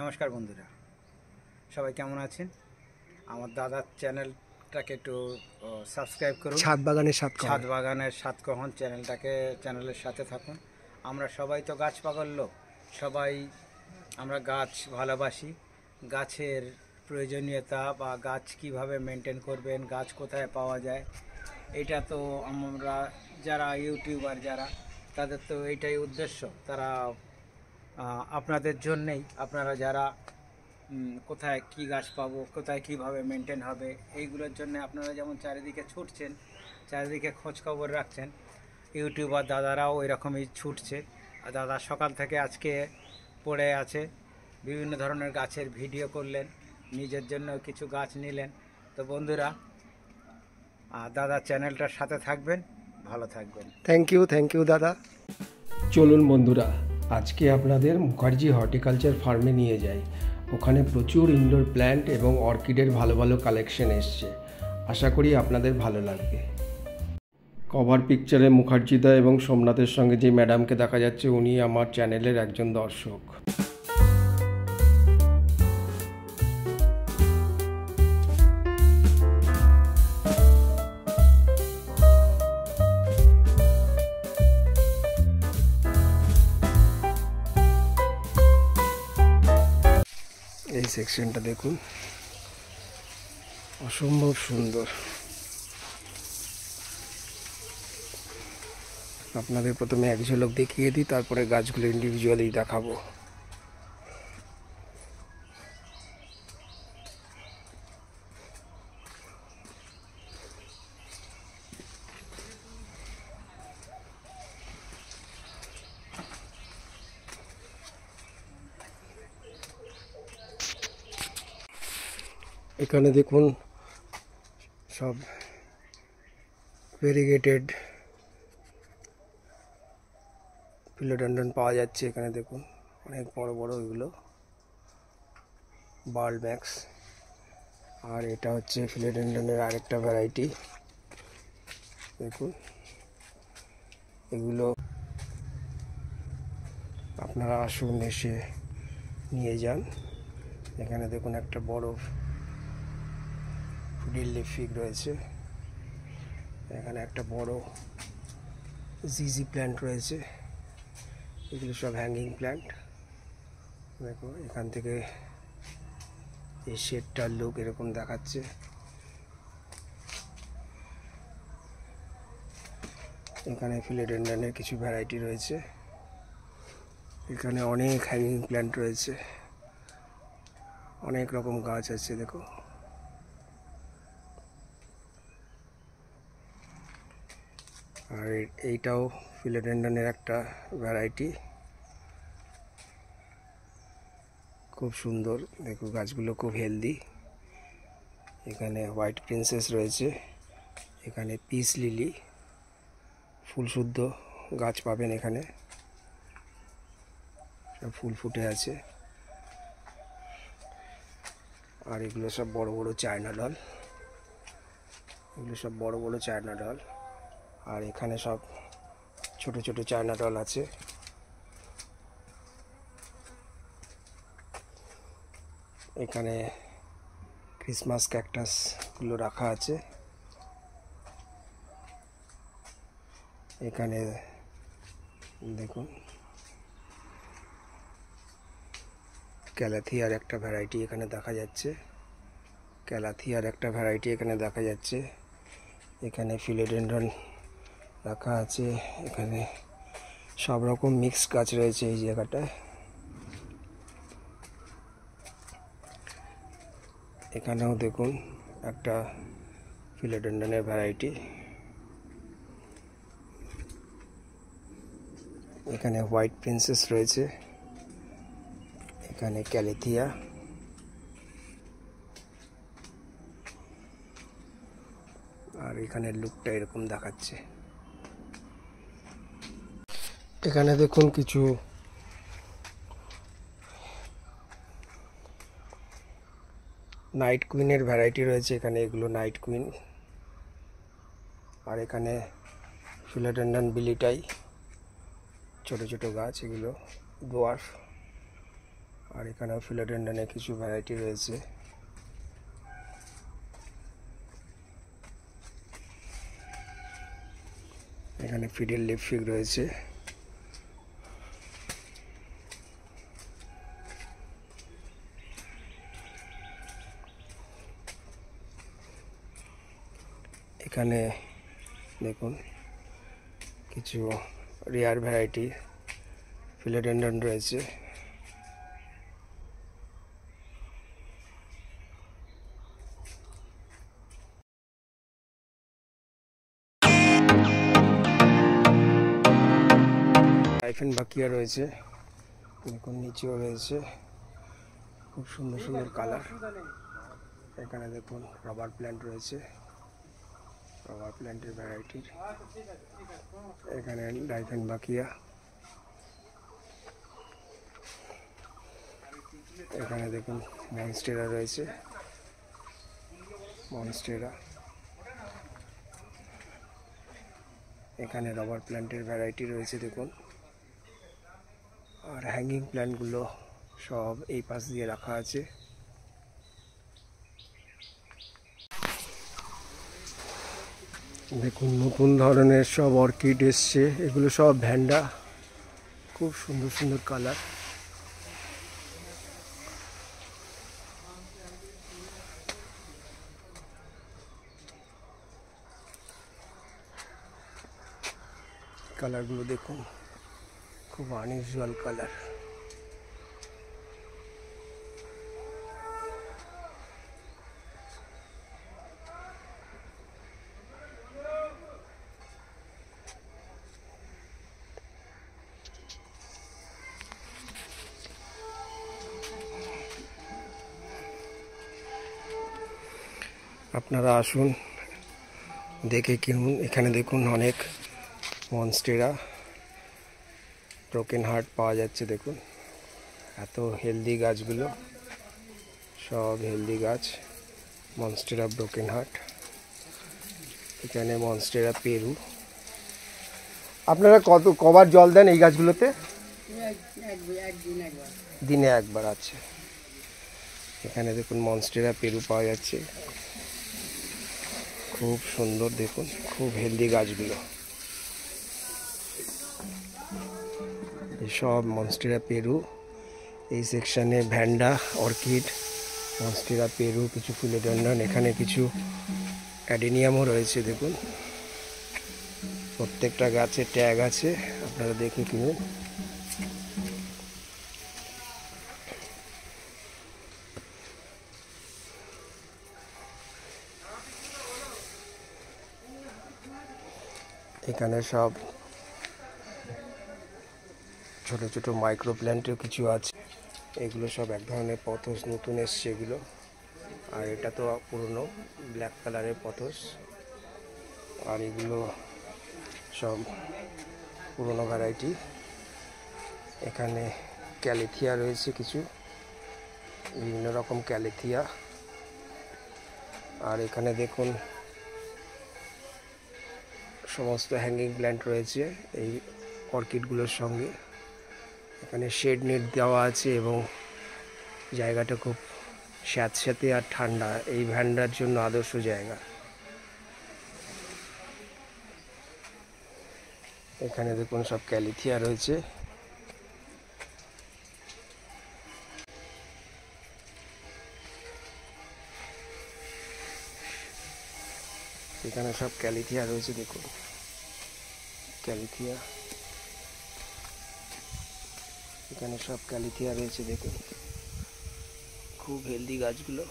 নমস্কার বন্ধুরা, সবাই কেমন আছেন? আমার দাদার চ্যানেলটাকে একটু সাবস্ক্রাইব করুন। ছাদ বাগানের সাতকহন চ্যানেলের সাথে থাকুন। আমরা সবাই তো গাছ পাগল লোক, সবাই আমরা গাছ ভালোবাসি। গাছের প্রয়োজনীয়তা বা গাছ কিভাবে মেনটেন করবেন, গাছ কোথায় পাওয়া যায়, এটা তো আমরা যারা ইউটিউবার তাদের তো এইটাই উদ্দেশ্য। তারা আপনাদের জন্যেই, আপনারা যারা কোথায় কি গাছ পাবো, কোথায় কিভাবে মেনটেন হবে, এইগুলোর জন্য আপনারা যেমন চারিদিকে ছুটছেন, চারিদিকে খোঁজ খবর রাখছেন, ইউটিউবার দাদারাও এরকমই ছুটছে। আর দাদা সকাল থেকে আজকে পড়ে আছে, বিভিন্ন ধরনের গাছের ভিডিও করলেন, নিজের জন্য কিছু গাছ নিলেন। তো বন্ধুরা, দাদা চ্যানেলটার সাথে থাকবেন, ভালো থাকবেন। থ্যাংক ইউ দাদা। চলুন বন্ধুরা, আজকে আপনাদের মুখার্জি হর্টিকালচার ফার্মে নিয়ে যাই। ওখানে প্রচুর ইনডোর প্ল্যান্ট এবং অর্কিডের ভালো ভালো কালেকশন এসছে। আশা করি আপনাদের ভালো লাগবে। কভার পিকচারে মুখার্জিদা এবং সোমনাথের সঙ্গে যে ম্যাডামকে দেখা যাচ্ছে, উনি আমার চ্যানেলের একজন দর্শক। এই সেকশনটা দেখুন, অসম্ভব সুন্দর। আপনাদের প্রথমে এক ঝলক দেখিয়ে দিই, তারপরে গাছগুলো ইন্ডিভিজুয়ালি দেখাবো। এখানে দেখুন সব ভেরিগেটেড ফিলোডেন্ড্রন পাওয়া যাচ্ছে। এখানে দেখুন অনেক বড় বড় এগুলো বার্ল ম্যাক্স। আর এটা হচ্ছে ফিলোডেন্ড্রনের আরেকটা ভ্যারাইটি। দেখুন এগুলো আপনারা আসুন, এসে নিয়ে যান। এখানে দেখুন একটা বড় ডিল্লি ফিগ রয়েছে, এখানে একটা বড় জিজি প্ল্যান্ট রয়েছে। এগুলো সব হ্যাঙ্গিং প্ল্যান্ট। দেখো এখান থেকে এই শেডটার লুক এরকম দেখাচ্ছে। এখানে ফিলোডেন্ড্রনের কিছু ভ্যারাইটি রয়েছে। এখানে অনেক হ্যাঙ্গিং প্ল্যান্ট রয়েছে, অনেক রকম গাছ আছে। দেখো আর এইটাও ফিলোডেন্ড্রনের একটা ভ্যারাইটি, খুব সুন্দর। দেখো গাছগুলো খুব হেলদি। এখানে হোয়াইট প্রিন্সেস রয়েছে, এখানে পিস লিলি, ফুল শুদ্ধ গাছ পাবেন। এখানে সব ফুল ফুটে আছে। আর এগুলো সব বড় বড় চায়না ডল, এগুলো সব বড় বড় চায়না ডল। আর এখানে সব ছোট ছোট চায়না ডল আছে। এখানে ক্রিসমাস ক্যাকটাসগুলো রাখা আছে। এখানে দেখুন ক্যালাথিয়ার একটা ভ্যারাইটি এখানে দেখা যাচ্ছে, ক্যালাথিয়ার একটা ভ্যারাইটি এখানে দেখা যাচ্ছে। এখানে ফিলোডেন্ড্রন রাখা আছে। এখানে সব রকম মিক্স গাছ রয়েছে এই জায়গাটায়। এখানেও দেখুন একটা ফিলোডেন্ড্রনের ভ্যারাইটি। এখানে হোয়াইট প্রিন্সেস রয়েছে, এখানে ক্যালেথিয়া। আর এখানে লুকটা এরকম দেখাচ্ছে। এখানে দেখুন কিছু নাইট কুইনের ভ্যারাইটি রয়েছে। এখানে এগুলো নাইট কুইন। আর এখানে ফিলোডেন্ড্রন বিলিটাই, ছোট ছোট গাছ, এগুলো ডোয়ার্ফ। আর আর এখানেও ফিলোডেন্ড্রনের কিছু ভ্যারাইটি রয়েছে। এখানে ফিডেল লিফ ফিগ রয়েছে। এখানে দেখুন কিছু রেয়ার ভ্যারাইটি ফিলোডেন্ড্রন রয়েছে। ডাইফেনবাকিয়া রয়েছে, দেখুন নিচেও রয়েছে, খুব সুন্দর সুন্দর কালার। এখানে দেখুন রবার প্ল্যান্ট রয়েছে, রবার প্ল্যান্টের ভ্যারাইটির। এখানে ডাইফেনবাকিয়া, এখানে দেখুন মনস্টেরা রয়েছে, মনস্টেরা। এখানে রবার প্ল্যান্টের ভ্যারাইটি রয়েছে দেখুন। আর হ্যাঙ্গিং প্ল্যান্টগুলো সব এই পাশ দিয়ে রাখা আছে। দেখুন নতুন ধরনের সব অর্কিড এসছে, এগুলো সব ভ্যান্ডা, খুব সুন্দর সুন্দর কালার। কালারগুলো দেখুন, খুব আনইউজুয়াল কালার। আপনারা আসুন, দেখে কিনুন। এখানে দেখুন অনেক মনস্টেরা, ব্রোকেন হার্ট পাওয়া যাচ্ছে। দেখুন এত হেলদি গাছগুলো, সব হেলদি গাছ। মনস্টেরা ব্রোকেন হার্ট, এখানে মনস্টেরা পেরু। আপনারা কবার জল দেন এই গাছগুলোতে? দিনে একবার। আছে এখানে দেখুন মনস্টেরা পেরু পাওয়া যাচ্ছে, খুব সুন্দর। দেখুন খুব হেলদি গাছগুলো, সব মনস্টেরা পেরু। এই সেকশনে ভ্যান্ডা, অর্কিড, মনস্টেরা পেরু, কিছু ফিলোডেন্ড্রন, এখানে কিছু অ্যাডেনিয়ামও রয়েছে। দেখুন প্রত্যেকটা গাছে ট্যাগ আছে, আপনারা দেখে কিনুন। এখানে সব ছোট ছোট মাইক্রো প্ল্যান্টের কিছু আছে। এগুলো সব এক ধরনের পথস, নতুন এসছে এগুলো। আর এটা তো পুরনো ব্ল্যাক কালারের পথস। আর এগুলো সব পুরনো ভ্যারাইটি। এখানে ক্যালিথিয়া রয়েছে কিছু, বিভিন্ন রকম ক্যালিথিয়া। আর এখানে দেখুন সমস্ত হ্যাঙ্গিং প্ল্যান্ট রয়েছে এই অর্কিডগুলোর সঙ্গে। এখানে শেড নেট দেওয়া আছে এবং জায়গাটা খুব স্যাঁতস্যাঁতে আর ঠান্ডা, এই ভ্যান্ডার জন্য আদর্শ জায়গা। এখানে দেখুন সব ক্যালিথিয়া রয়েছে। এখানে সব ক্যালিথিয়া রয়েছে, দেখুন ক্যালিথিয়া। এখানে সব ক্যালিথিয়া রয়েছে, দেখুন খুব হেলদি গাছগুলো।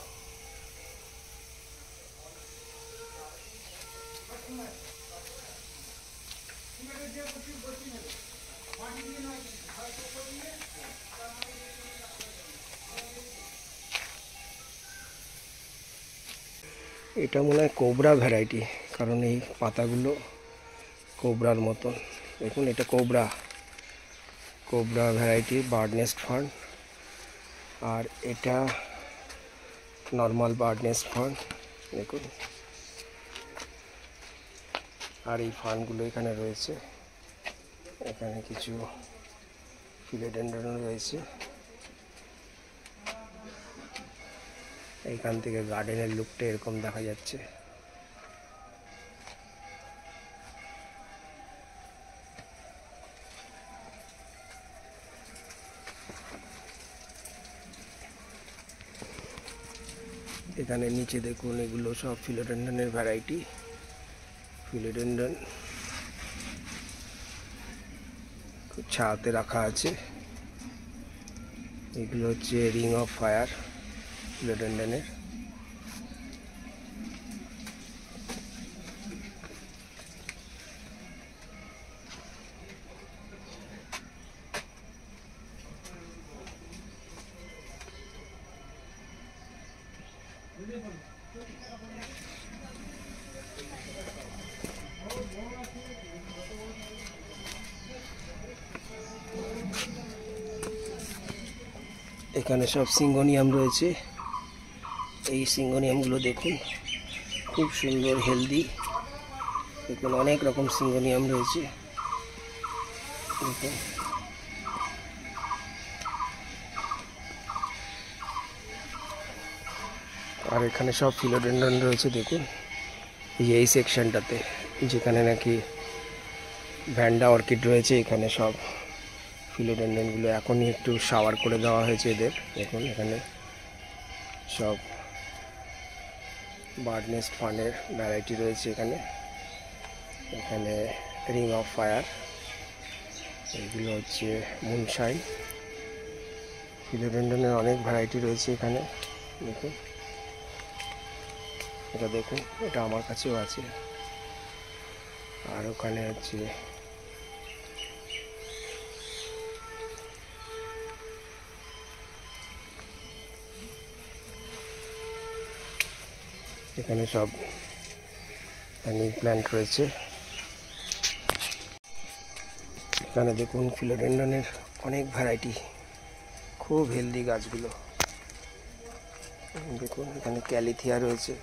এটা মনে হয় কোবরা ভ্যারাইটি, কারণ এই পাতাগুলো কোবরার মতন। দেখুন এটা cobra, cobra variety bird nest fern. আর এটা নর্মাল বার্ড নেস্ট ফার্ন, দেখুন। আর এই ফার্নগুলো এখানে রয়েছে। এখানে কিছু ফিলোডেন্ড্রন রয়েছে। এইখান থেকে গার্ডেনের লুকটা এরকম দেখা যাচ্ছে। এখানে নিচে দেখুন, এগুলো সব ফিলোডেন্ড্রনের ভ্যারাইটি। ফিলোডেন্ড্রন খুব ছায়াতে রাখা আছে। এগুলো হচ্ছে রিং অফ ফায়ার ফিলোডেন্ড্রনের। এখানে সব সিঙ্গোনিয়াম রয়েছে। এই সিঙ্গোনিয়ামগুলো দেখুন, খুব সুন্দর, হেলদি। দেখুন অনেক রকম সিঙ্গোনিয়াম রয়েছে। দেখুন আর এখানে সব ফিলোডেন্ড্রন রয়েছে। দেখুন এই সেকশনটাতে যেখানে নাকি ভ্যান্ডা অর্কিড রয়েছে, এখানে সব ফিলোডেন্ড্রনগুলো এখনই একটু শাওয়ার করে দেওয়া হয়েছে এদের। দেখুন এখানে সব বার্ড নেস্ট ফানের ভ্যারাইটি রয়েছে। এখানে এখানে রিং অফ ফায়ার, এগুলো হচ্ছে মুনশাইন। ফিলোডেন্ড্রনের অনেক ভ্যারাইটি রয়েছে এখানে। দেখুন এটা, দেখুন এটা আমার কাছেও আছে। আর ওখানে হচ্ছে এখানে সব হ্যাঙ্গিং প্ল্যান্ট রয়েছে। এখানে দেখুন ফিলোডেন্ড্রনের অনেক ভ্যারাইটি, খুব হেলদি গাছগুলো। দেখুন এখানে ক্যালিথিয়া রয়েছে,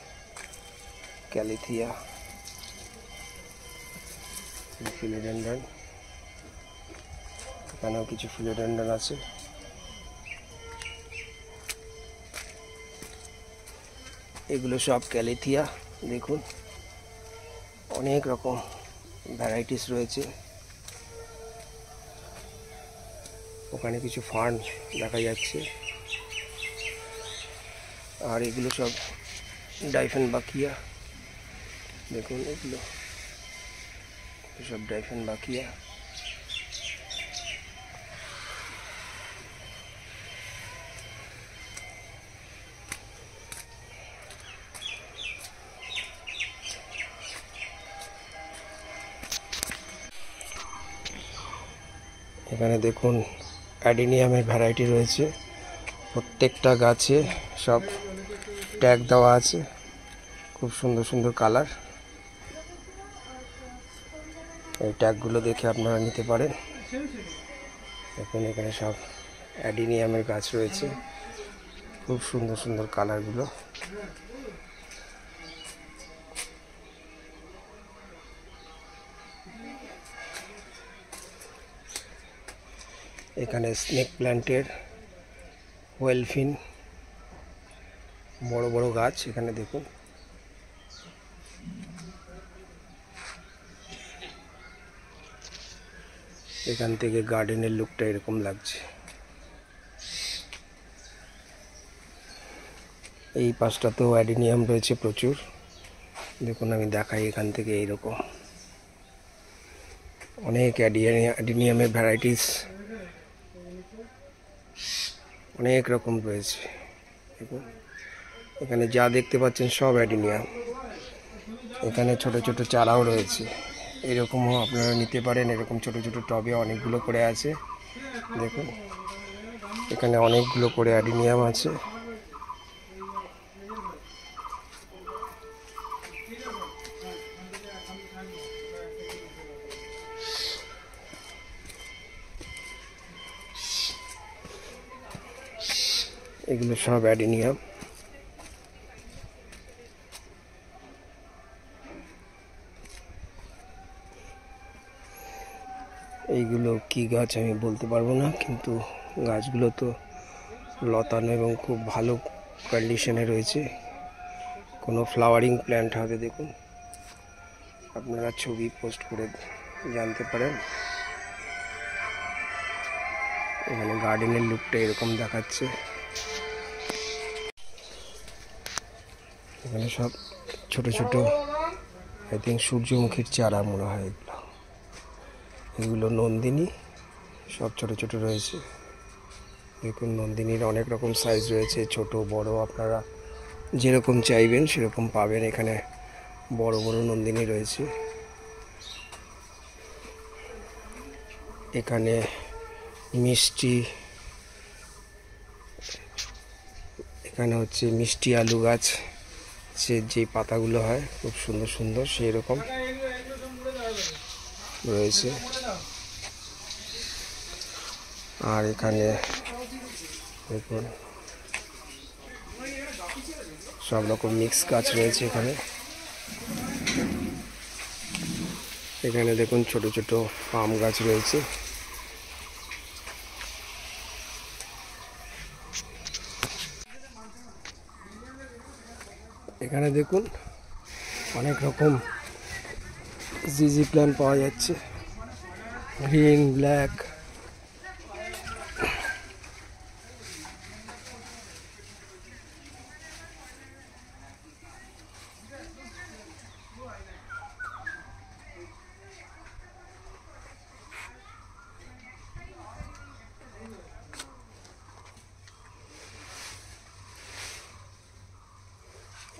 ক্যালিথিয়া, ফিলোডেন্ড্রন। এখানেও কিছু ফিলোডেন্ড্রন আছে। এগুলো সব ক্যালিথিয়া। দেখুন অনেক রকম ভ্যারাইটিস রয়েছে। ওখানে কিছু ফার্ন দেখা যাচ্ছে। আর এগুলো সব ডাইফেনবাকিয়া। দেখুন এগুলো সব ডাইফেনবাকিয়া। এখানে দেখুন অ্যাডিনিয়ামের ভ্যারাইটি রয়েছে। প্রত্যেকটা গাছে সব ট্যাগ দেওয়া আছে, খুব সুন্দর সুন্দর কালার। এই ট্যাগগুলো দেখে আপনারা নিতে পারেন। দেখুন এখানে সব অ্যাডিনিয়ামের গাছ রয়েছে, খুব সুন্দর সুন্দর কালারগুলো। এখানে স্নেক প্ল্যান্টের ওয়েলফিন, বড় বড় গাছ। এখানে দেখুন এখান থেকে গার্ডেনের লুকটা এরকম লাগছে। এই পাশটাতেও অ্যাডিনিয়াম রয়েছে প্রচুর। দেখুন আমি দেখাই, এখান থেকে এইরকম অনেক অ্যাডিনিয়ামের ভ্যারাইটিস অনেক রকম রয়েছে। দেখুন এখানে যা দেখতে পাচ্ছেন সব অ্যাডিনিয়াম। এখানে ছোট ছোট চারাও রয়েছে, এরকমও আপনারা নিতে পারেন। এরকম ছোট ছোট টবে অনেকগুলো করে আছে। দেখুন এখানে অনেকগুলো করে অ্যাডিনিয়াম আছে। এগুলো সব অ্যাডিনিয়াম। এইগুলো কি গাছ আমি বলতে পারবো না, কিন্তু গাছগুলো তো লতানো এবং খুব ভালো কন্ডিশনে রয়েছে। কোনো ফ্লাওয়ারিং প্ল্যান্ট হবে দেখুন, আপনারা ছবি পোস্ট করে জানতে পারেন। এখানে গার্ডেনের লুকটা এরকম দেখাচ্ছে। এখানে সব ছোট ছোট আই থিঙ্ক সূর্যমুখীর চারা মনে হয় এগুলো। এগুলো নন্দিনী, সব ছোট ছোট রয়েছে। দেখুন নন্দিনীর অনেক রকম সাইজ রয়েছে, ছোট বড়, আপনারা যেরকম চাইবেন সেরকম পাবেন। এখানে বড় বড় নন্দিনী রয়েছে। এখানে মিষ্টি, এখানে হচ্ছে মিষ্টি আলু গাছ, যে পাতাগুলো হয় খুব সুন্দর সুন্দর সেই রকম রয়েছে। আর এখানে দেখুন সব রকম মিক্স গাছ রয়েছে। এখানে দেখুন ছোট ছোট আম গাছ রয়েছে। এখানে দেখুন অনেক রকম জিজি প্ল্যান্ট পাওয়া যাচ্ছে, গ্রিন, ব্ল্যাক।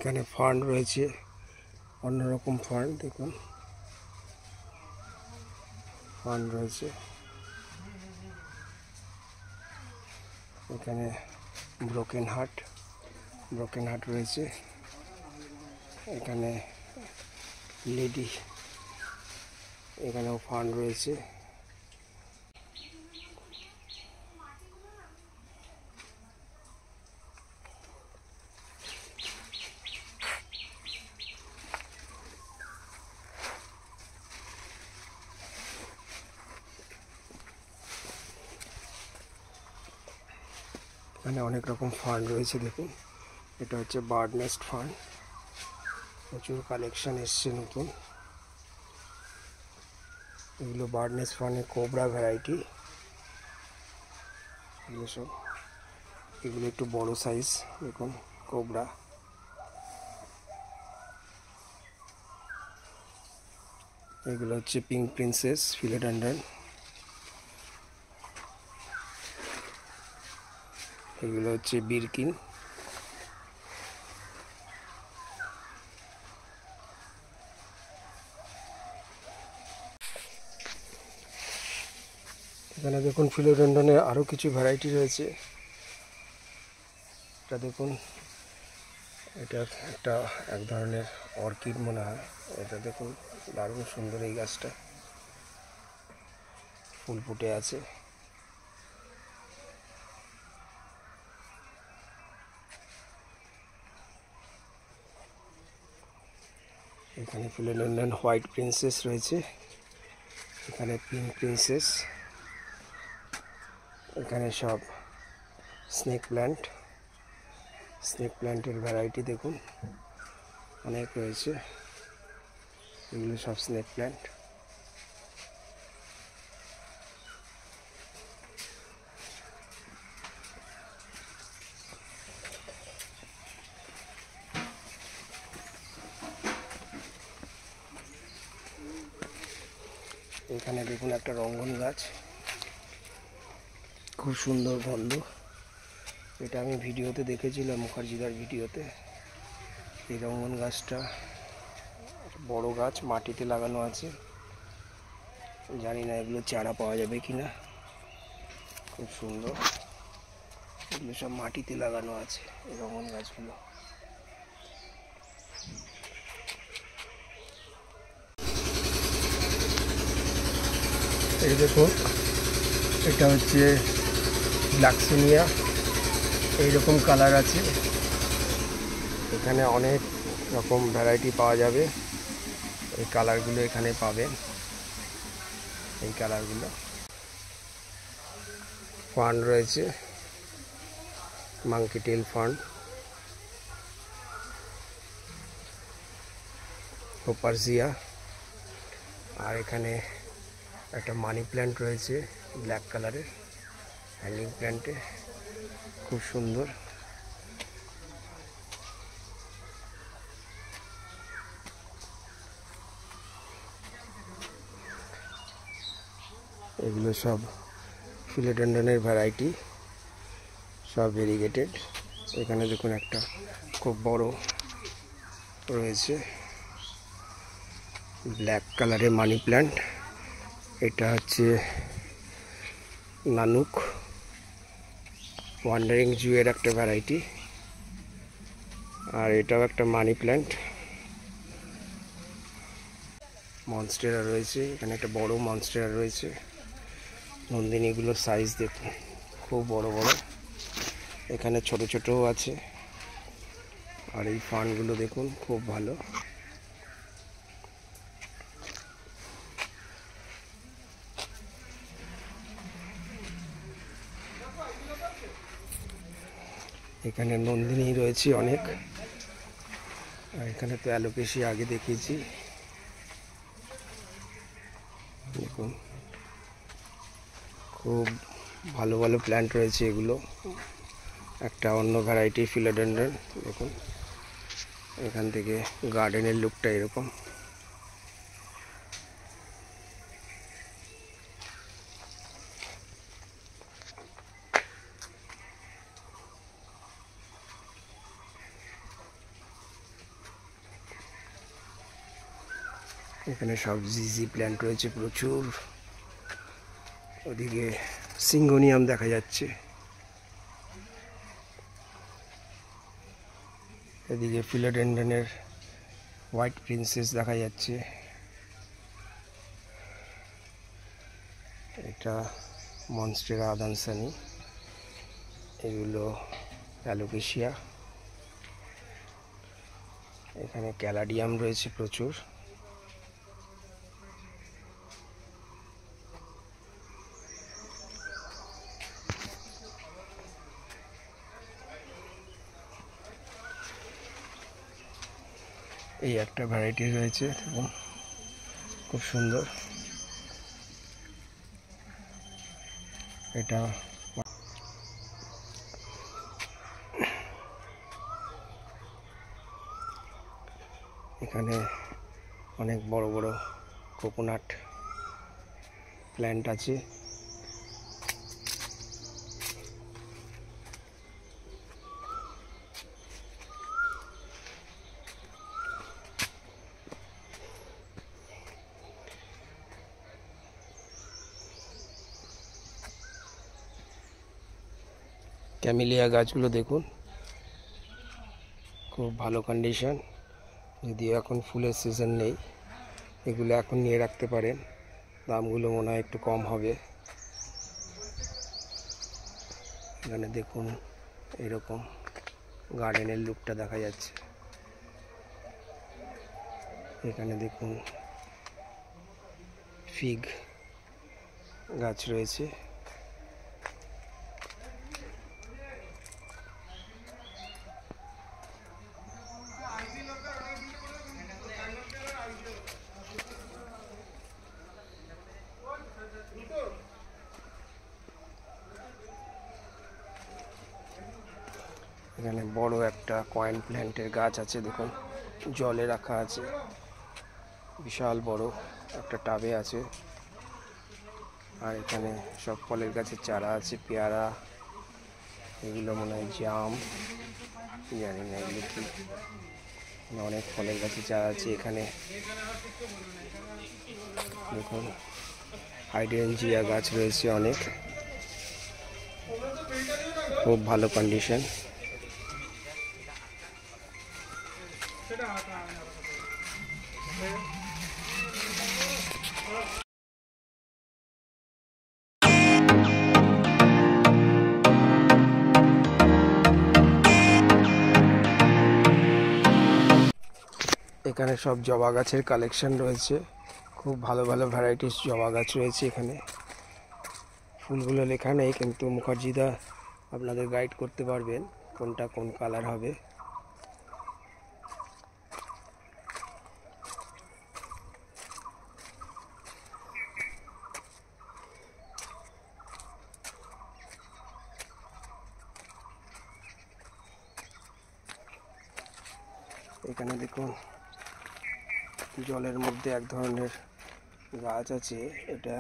এখানে ফান্ড রয়েছে, অন্যরকম ফান্ড দেখুন, ফান্ড রয়েছে। এখানে ব্রোকেন হার্ট রয়েছে। এখানে লেডি, এখানেও ফান্ড রয়েছে। এখানে অনেক রকম ফান্ড রয়েছে দেখুন। এটা হচ্ছে বার্ড নেস্ট ফান্ড, প্রচুর কালেকশন এসছে নতুন। এগুলো বার্ড নেস্ট ফান্ডের কোবরা ভ্যারাইটি। এগুলো একটু বড় সাইজ দেখুন, কোবরা। এগুলো হচ্ছে পিঙ্ক প্রিন্সেস, ফিলোডেন্ড্রন। এগুলো হচ্ছে বিরকিন। এখানে দেখুন ফিলোডেন্ড্রনের আরও কিছু ভ্যারাইটি রয়েছে। এটা দেখুন, এটা একটা এক ধরনের অর্কিড মনে হয়। এটা দেখুন দারুণ সুন্দর, এই গাছটা ফুল ফুটে আছে। এখানে ফিলোডেন্ড্রন হোয়াইট প্রিন্সেস রয়েছে, এখানে পিঙ্ক প্রিন্সেস, এখানে সব স্নেক প্ল্যান্টের ভ্যারাইটি দেখুন অনেক রয়েছে। এগুলো সব স্নেক প্ল্যান্ট। এখানে দেখুন একটা রঙ্গন গাছ, খুব সুন্দর গন্ধ। এটা আমি ভিডিওতে দেখেছিলাম, মুখার্জিদার ভিডিওতে। এই রঙ্গন গাছটা বড় গাছ, মাটিতে লাগানো আছে। জানি না এগুলো চারা পাওয়া যাবে কিনা। খুব সুন্দর, এগুলো সব মাটিতে লাগানো আছে এই রঙ্গন গাছগুলো। এই দেখুন, এটা হচ্ছে গ্লাক্সিনিয়া, এইরকম কালার আছে। এখানে অনেক রকম ভ্যারাইটি পাওয়া যাবে। এই কালারগুলো এখানে পাবেন, এই কালারগুলো। ফান্ড রয়েছে, মাঙ্কি টেল ফান্ড। কোপারজিয়া। আর এখানে একটা মানি প্ল্যান্ট রয়েছে ব্ল্যাক কালারের, হ্যাঙ্গিং প্ল্যান্টে, খুব সুন্দর। এগুলো সব ফিলোডেন্ড্রনের ভ্যারাইটি, সব ভেরিগেটেড। এখানে দেখুন একটা খুব বড় রয়েছে ব্ল্যাক কালারের মানি প্ল্যান্ট। এটা হচ্ছে নানুক ওয়ান্ডারিং জুয়ের একটা ভ্যারাইটি। আর এটাও একটা মানি প্ল্যান্ট। মনস্টেরা রয়েছে, এখানে একটা বড় মনস্টেরা রয়েছে। নন্দিনীগুলোর সাইজ দেখুন, খুব বড় বড়। এখানে ছোট ছোটও আছে। আর এই ফার্নগুলো দেখুন, খুব ভালো। এখানে নন্দিনী রয়েছে অনেক। আর এখানে তো অ্যালোকেশিয়া আগে দেখিয়েছি, দেখুন খুব ভালো ভালো প্ল্যান্ট রয়েছে এগুলো। একটা অন্য ভ্যারাইটি ফিলোডেন্ড্রন, দেখুন এখান থেকে গার্ডেনের লুকটা এরকম। এখানে সব জিজি প্ল্যান্ট রয়েছে প্রচুর। ওদিকে সিঙ্গোনিয়াম দেখা যাচ্ছে, এদিকে ফিলোডেন্ড্রনের হোয়াইট প্রিন্সেস দেখা যাচ্ছে। এটা মনস্টেরা আদানসানি, এগুলো অ্যালোকেশিয়া। এখানে ক্যালাডিয়াম রয়েছে প্রচুর। এই একটা ভ্যারাইটি রয়েছে, দেখুন খুব সুন্দর। এটা এখানে অনেক বড় বড় কোকোনাট প্ল্যান্ট আছে। ক্যামিলিয়া গাছগুলো দেখুন, খুব ভালো কন্ডিশন। যদিও এখন ফুলের সিজন নেই, এগুলো এখন নিয়ে রাখতে পারেন, দামগুলো মনে হয় একটু কম হবে। এখানে দেখুন এরকম গার্ডেনের লুকটা দেখা যাচ্ছে। এখানে দেখুন ফিগ গাছ রয়েছে। এখানে বড় একটা কয়েন প্ল্যান্টের গাছ আছে, দেখুন জলে রাখা আছে, বিশাল বড় একটা টাবে আছে। আর এখানে সব ফলের গাছের চারা আছে, পেয়ারা, এগুলো মনে হয় জাম, জানি না এগুলো কি। অনেক ফলের গাছের চারা আছে। এখানে দেখুন হাইড্রেনজিয়া গাছ রয়েছে অনেক, খুব ভালো কন্ডিশন। এখানে সব জবা গাছের কালেকশন রয়েছে, খুব ভালো ভালো ভ্যারাইটিস জবা গাছ রয়েছে এখানে। ফুলগুলো লেখা নেই, কিন্তু মুখার্জিদা আপনাদের গাইড করতে পারবেন কোনটা কোন কালার হবে। এখানে দেখুন জলের মধ্যে এক ধরনের গাছ আছে, এটা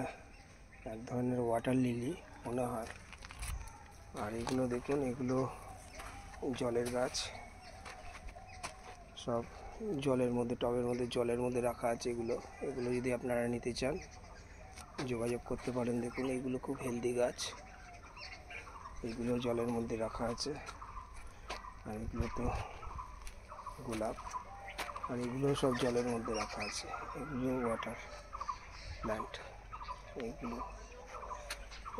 এক ধরনের ওয়াটার লিলি মনে হয়। আর এগুলো দেখুন, এগুলো জলের গাছ, সব জলের মধ্যে, টবের মধ্যে জলের মধ্যে রাখা আছে। এগুলো যদি আপনারা নিতে চান যোগাযোগ করতে পারেন। দেখুন এগুলো খুব হেলদি গাছ, এগুলো জলের মধ্যে রাখা আছে। আর এগুলো তো গোলাপ, আর এগুলো সব জলের মধ্যে রাখা আছে। এগুলো ওয়াটার প্ল্যান্ট। এইগুলো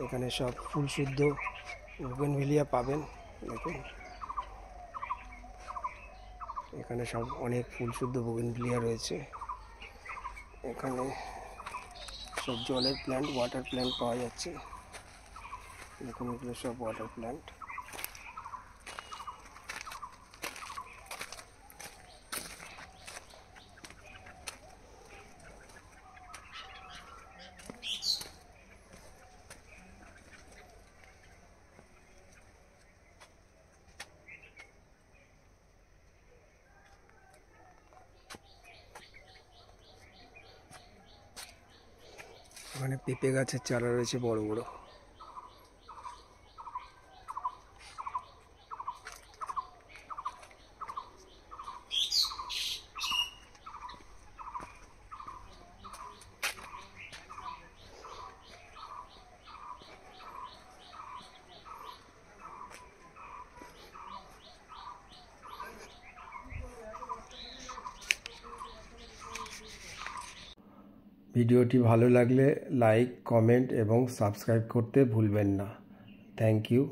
এখানে সব ফুল শুদ্ধ বুগেনভিলিয়া পাবেন। দেখুন এখানে সব অনেক ফুল শুদ্ধ বুগেনভিলিয়া রয়েছে। এখানে সব জলের প্ল্যান্ট, ওয়াটার প্ল্যান্ট পাওয়া যাচ্ছে। দেখুন এগুলো সব ওয়াটার প্ল্যান্ট। ওখানে পেঁপে গাছের চারা রয়েছে বড় বড়। ভিডিওটি ভালো লাগলে লাইক, কমেন্ট এবং সাবস্ক্রাইব করতে ভুলবেন না। Thank you.